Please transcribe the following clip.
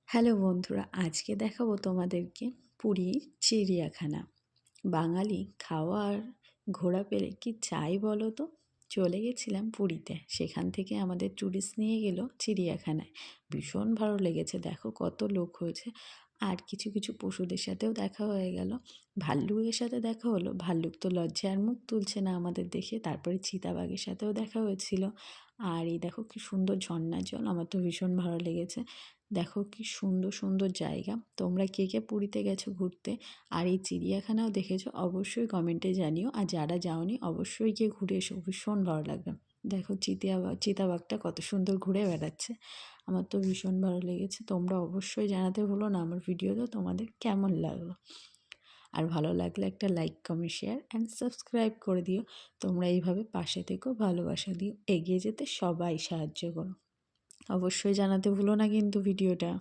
Hello বন্ধুরা, আজকে দেখাবো তোমাদেরকে পুরীর চিড়িয়াখানা। বাঙালি খাওয়া আর ঘোরা পেলে কি চাই বলো তো। চলে গেছিলাম পুরীতে, সেখান থেকে আমাদের ট্যুরিস্ট নিয়ে গেল চিড়িয়াখানায়। ভীষণ ভালো লেগেছে, দেখো কত লোক হয়েছে। আর কিছু কিছু পশুদের সাথেও দেখা হয়ে গেল। ভাল্লুকের সাথে দেখা হলো, ভাল্লুক তো লজ্জায় আর মুখ তুলছে না আমাদের দেখে। তারপরে চিতাবাঘের সাথেও দেখা হয়েছিল। আর এই দেখো কি সুন্দর ঝর্ণার জল, আমার তো ভীষণ ভালো লেগেছে। দেখো কি সুন্দর সুন্দর জায়গা। তোমরা কে কে পুরীতে গেছো ঘুরতে আর এই চিড়িয়াখানাও দেখেছো অবশ্যই কমেন্টে জানিও। আর যারা যাওনি অবশ্যই গিয়ে ঘুরে এসো, ভীষণ ভালো লাগবে। দেখো চিতাবাঘটা কত সুন্দর ঘুরে বেড়াচ্ছে, আমার তো ভীষণ ভালো লেগেছে। তোমরা অবশ্যই জানাতে ভুলো না আমার ভিডিওটা তোমাদের কেমন লাগলো। আর ভালো লাগলে একটা like, comment, share and subscribe করে দিও। তোমরা এইভাবে পাশে থেকেও ভালোবাসা দিও, এগিয়ে যেতে সবাই সাহায্য করো। অবশ্যই জানাতে ভুলো না কিন্তু ভিডিওটা।